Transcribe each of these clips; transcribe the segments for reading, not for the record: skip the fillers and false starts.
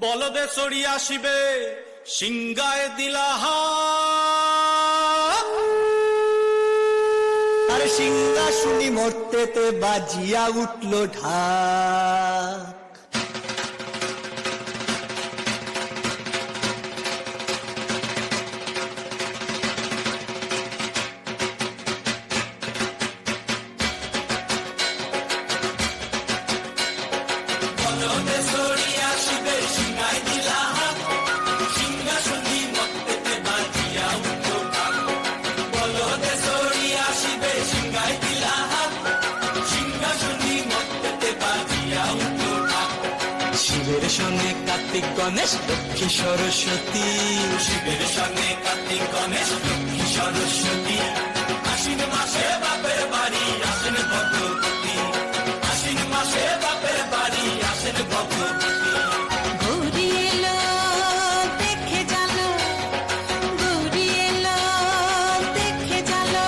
বলদে চড়ি আসিবে সিংগায় দিলাহা আর সিংহা শুনি মরতেতে বাজিয়া উঠল ঢাক বলদে চড়ি আসিবে সিংগায় দিলাহা সিংহা শুনি মরতেতে বাজিয়া উঠল ঢাক বলদে চড়ি আসিবে সিংগায় দিলাহা সিংহা শুনি মরতেতে বাজিয়া উঠল ঢাক শিবের সঙ্গে কার্তিক গণেশ লক্ষ্মী সরস্বতী শিবের সঙ্গে কার্তিক গণেশ লক্ষ্মী সরস্বতী আশ্বিন মাসে বাপের বাড়ি আসেন ভগবতী আশ্বিন মাসে বাপের বাড়ি আসেন ভগবতী গৌরী এলো দেখে জানো গৌরী এলো দেখে জানো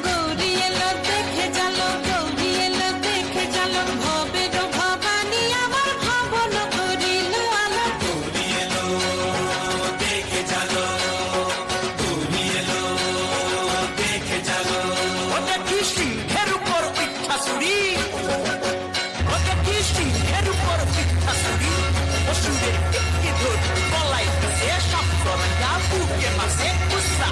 গৌরী এলো দেখে জানো গৌরী এলো দেখে জানো ভবের ভবানী আমার ভবন করিল আলো গৌরী এলো দেখে জানো গৌরী এলো দেখে জানো ওটা কি সিংহের উপর পিঠা ছুরি ওটা কি সিংহের উপর পিঠা ছুরি অসুরের একটি ধর গলায় সে সব সরঞ্জা বুকে মাসে কুসা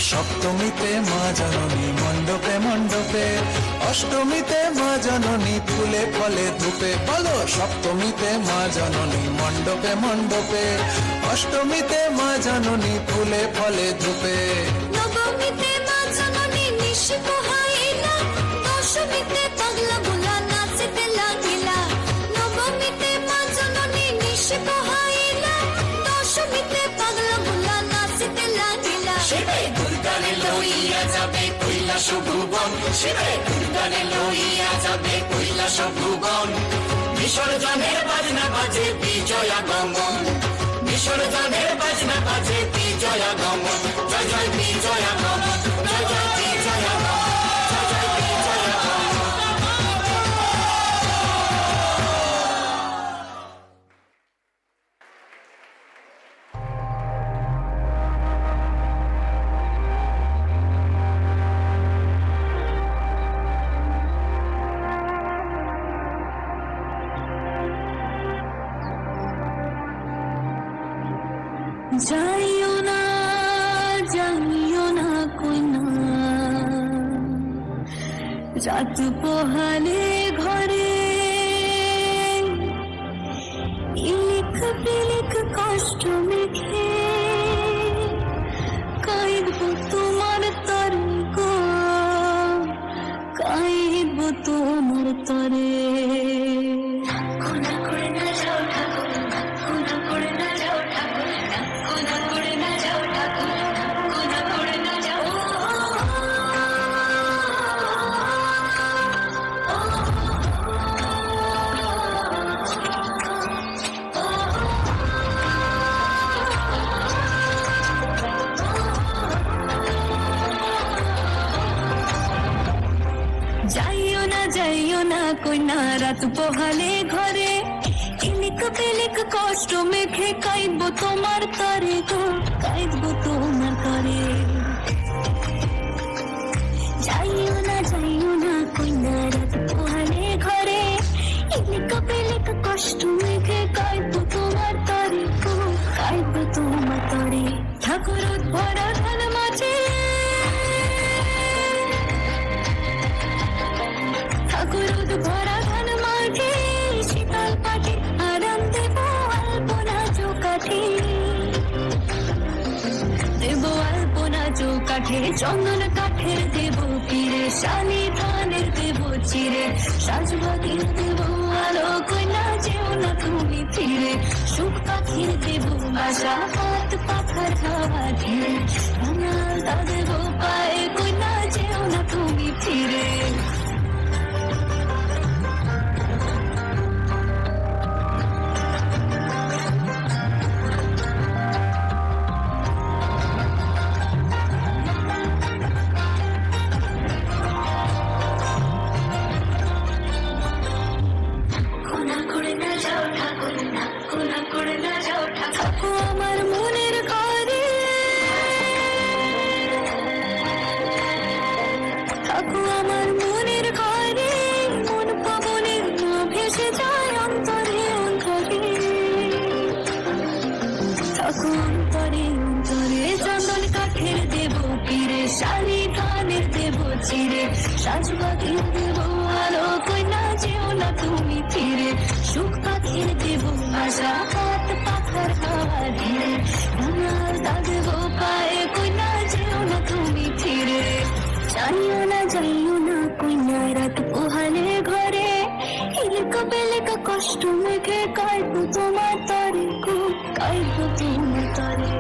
সপ্তমীতে মা জননী মণ্ডপে মণ্ডপে অষ্টমীতে মা জননী ফুলে ফলে ধূপে বলো সপ্তমীতে মা জননী মণ্ডপে মণ্ডপে অষ্টমীতে মা জননী ফুলে ফলে ধূপে নবমীতে মা জননী নিশি পোহাইলা দশমীতে পাগলা ভোলা নাচতে লাগিলা নবমীতে মা জননী নিশি পোহাইলা দশমীতে পাগলা ভোলা নাচতে লাগিলা শিবে দুর্গারে লইয়া যাবে কৈলাস ভুবন শিবে দুর্গারে লইয়া যাবে কৈলাস ভুবন বিসর্জনের বাজনা বাজে বিজয়া গমন বিসর্জনের বাজনা বাজে বিজয়া গমন জয় জয় বিজয়া গমন জয় জয় বিজয়া গমন জয় জয় বিজয়া গমন যাইও না কই না রাত পোহালে ঘরে ইলিক পিলিক কষ্ট মেখে কাইব তোমার তরে গো কাইব তোমার তরে যাইও না কই না রাত পোহালে ঘরে ইলিক পিলিক কষ্ট মেখে কাইব তোমার তরে গো কাইব তোমার তরে যাইও না কই না রাত পোহালে ঘরে ইলিক পিলিক কষ্ট মেখে কাইব তোমার তরে গো কাইব তোমার তরে ঠাকুর ভরা ধান মাঝে ঠাকুর ভরা ধান মাঝে শীতল পাটি আরাম দেব আলপনা চৌকাঠে দেব আলপনা চৌকাঠে চন্দন কাঠের দেব পীরে শালি ধানের দেব চিরে সাজবাতির দেব আলো কইনা যেও না তুমি ফিরে সুখ পাখির দেব বাসা হাত পাখার হাওয়া ঘিরে রাঙালতা দেব পায়ে কইনা যেও না তুমি ফিরে কোনা করে না যাও ঠাকুর না কোনা করে না যাও ঠাকুর আমার মনের ঘরে ঠাকুর আমার মনের ঘরে মন পবনের না ভেসে যায় অন্তরে অন্তরে ঠাকুর অন্তরে অন্তরে চন্দন কাঠের দেব পীরে শালি ধানের দেব চিরে সাজবাতির দেব আলো কইনা যেও না তুমি ফিরে সুখ পাখির দেব আশা হাত পাখার হাওয়া ধীরে রাঙালতা দেব পায়ে কইনা যেও না তুমি ফিরে জানিও না যাইও না কইনা রাত পোহালে ঘরে ইলেকা বেলেকা কষ্ট মেঘে কাইব তোমার তরে কাইব তোমার তরে